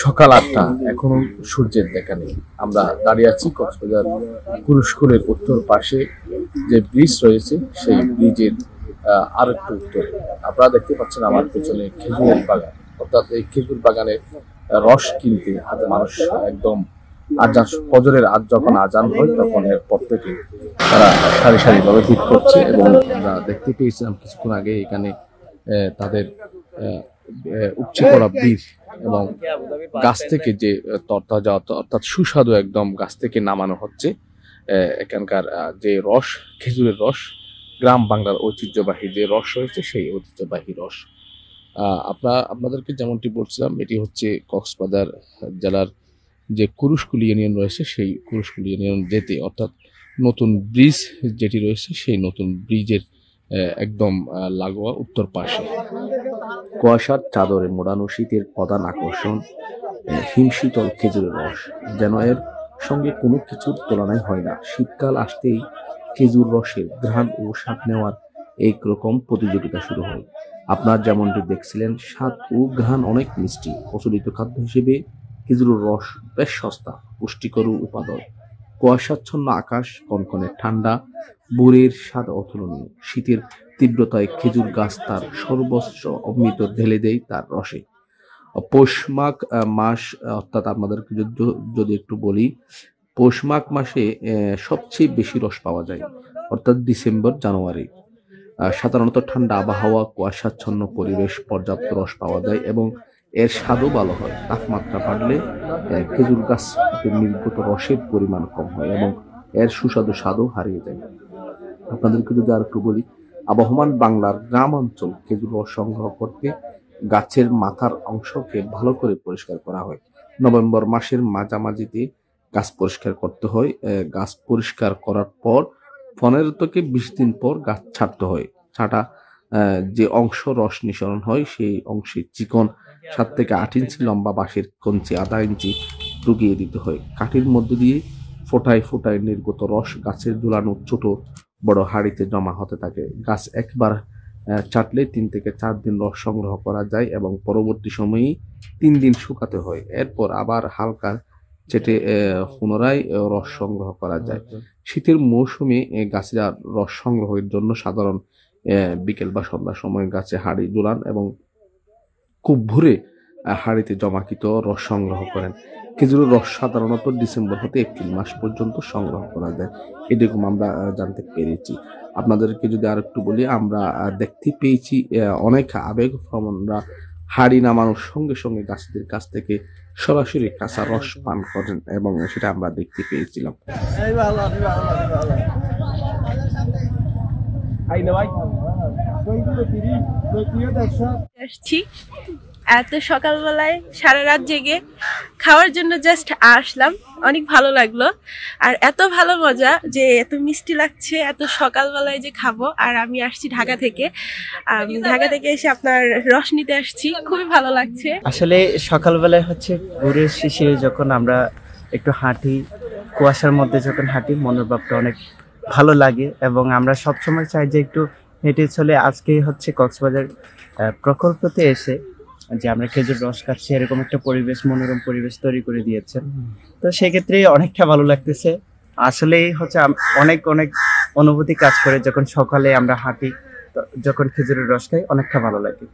সকাল ৮টা, এখনো সূর্যের দেখা নেই। আমরা দাঁড়িয়ে আছি কক্সবাজার কুরুশকুলের উত্তর পাশে যে ব্রিজ রয়েছে সেই ব্রিজের আর একটু উত্তরে। আপনারা দেখতে পাচ্ছেন আমার পেছনে খেজুরের বাগান, অর্থাৎ এই খেজুর বাগানের রস কিনতে হাতে মানুষ একদম আজান, ফজরের যখন আজান হয় তখন এরপর থেকে তারা সারি সারিভাবে ভিড় করছে। এবং আমরা দেখতে পেয়েছিলাম কিছুক্ষণ আগে এখানে তাদের উপচে পড়া বীজ এবং গাছ থেকে যে তরতাজা অর্থাৎ সুস্বাদু একদম গাছ থেকে নামানো হচ্ছে এখানকার যে রস, খেজুরের রস, গ্রাম বাংলার ঐতিহ্যবাহী যে রস রয়েছে সেই ঐতিহ্যবাহী রস। আপনাদেরকে যেমনটি বলছিলাম, এটি হচ্ছে কক্সবাজার জেলার যে কুরুশকুল ইউনিয়ন রয়েছে সেই কুরুশকুল ইউনিয়ন যেতে, অর্থাৎ নতুন ব্রিজ যেটি রয়েছে সেই নতুন ব্রিজের একদম লাগোয়া উত্তর পাশে। কুয়াশার চাদরে মোড়ানো শীতের প্রধান আকর্ষণ হিমশীতল খেজুরের রস, যেন এর সঙ্গে কোনো কিছুর তুলনায় হয় না। শীতকাল আসতেই খেজুর রসের ঘ্রাণ ও স্বাদ নেওয়ার একরকম প্রতিযোগিতা শুরু হয়। আপনার যেমনটি দেখছিলেন, স্বাদ ও ঘ্রাণ অনেক মিষ্টি। প্রচলিত খাদ্য হিসেবে খেজুরের রস বেশ সস্তা, পুষ্টিকর উপাদান। কুয়াশাচ্ছন্ন আকাশ, কনকনে ঠান্ডা, ভোরের স্বাদ অতুলনীয়। শীতের তীব্রতায় খেজুর গাছ তার সর্বস্ব অমৃত ঢেলে দেয় তার রসে। পৌষ মাঘ মাস, অর্থাৎ আপনাদেরকে যদি একটু বলি, পৌষ মাঘ মাসে সবচেয়ে বেশি রস পাওয়া যায়, অর্থাৎ ডিসেম্বর জানুয়ারি। সাধারণত ঠান্ডা আবহাওয়া, কুয়াশাচ্ছন্ন পরিবেশ, পর্যাপ্ত রস পাওয়া যায় এবং এর স্বাদও ভালো হয়। তাপমাত্রা বাড়লে খেজুর গাছ থেকে নির্গত রসের পরিমাণ কম হয় এবং এর সুস্বাদু স্বাদও হারিয়ে যায়। আপনাদেরকে যদি আর একটু বলি, আবহমান বাংলার গ্রাম অঞ্চল খেজুর রস সংগ্রহ করতে গাছের মাথার অংশকে ভালো করে পরিষ্কার করা হয়। নভেম্বর মাসের মাঝামাঝিতে গাছ পরিষ্কার করতে হয়। গাছ পরিষ্কার করার পর 15 থেকে 20 দিন পর গাছ ছাঁটতে হয়। ছাঁটা যে অংশ রস নিঃসরণ হয় সেই অংশে চিকন 7 থেকে 8 ইঞ্চি লম্বা বাঁশের কঞ্চি আধা ইঞ্চি ঢুকিয়ে দিতে হয়। কাঠির মধ্য দিয়ে ফোটায় ফোটায় নির্গত রস গাছের ঝুলানো ছোট বড় হাঁড়িতে জমা হতে থাকে। গাছ একবার চাটলে 3 থেকে 4 দিন রস সংগ্রহ করা যায় এবং পরবর্তী সময়ে 3 দিন শুকাতে হয়। এরপর আবার হালকা চেটে পুনরায় রস সংগ্রহ করা যায়। শীতের মৌসুমে গাছেরা রস সংগ্রহের জন্য সাধারণ বিকেল বা সন্ধ্যার সময় গাছে হাঁড়ি ঝুলান এবং খুব ভোরে হাঁড়িতে জমাকৃত রস সংগ্রহ করেন। খেজুরের রস সাধারণত ডিসেম্বর হতে এপ্রিল মাস পর্যন্ত সংগ্রহ করা যায়, এরকম আমরা জানতে পেরেছি। আপনাদেরকে যদি আর একটু বলি, আমরা দেখতে পেয়েছি অনেক আবেগ ভ্রমণরা হাঁড়ি নামানোর সঙ্গে সঙ্গে গাছদের কাছ থেকে সরাসরি কাঁচা রস পান করেন এবং সেটা আমরা দেখতে পেয়েছিলাম। আসছি এত সকালবেলায় সারা রাত জেগে খাওয়ার জন্য জাস্ট আসলাম, অনেক ভালো লাগলো। আর এত ভালো মজা যে এত মিষ্টি লাগছে এত সকালবেলায় যে খাবো। আর আমি আসছি ঢাকা থেকে, ঢাকা থেকে এসে আপনার রস নিতে আসছি, খুবই ভালো লাগছে। আসলে সকালবেলায় হচ্ছে ভোরের শিশিরে যখন আমরা একটু হাঁটি, কুয়াশার মধ্যে যখন হাঁটি, মনের ভাবটা অনেক ভালো লাগে এবং আমরা সবসময় চাই যে একটু হেঁটে চলে। আজকে হচ্ছে কক্সবাজার প্রকল্পতে এসে যে আমরা খেজুর রস খাচ্ছি, এরকম একটা পরিবেশ, মনোরম পরিবেশ তৈরি করে দিয়েছেন। তো সেক্ষেত্রে অনেকটা ভালো লাগতেছে। আসলেই হচ্ছে অনেক অনেক অনুভূতি কাজ করে যখন সকালে আমরা হাঁটি, যখন খেজুরের রস খাই, অনেকটা ভালো লাগে।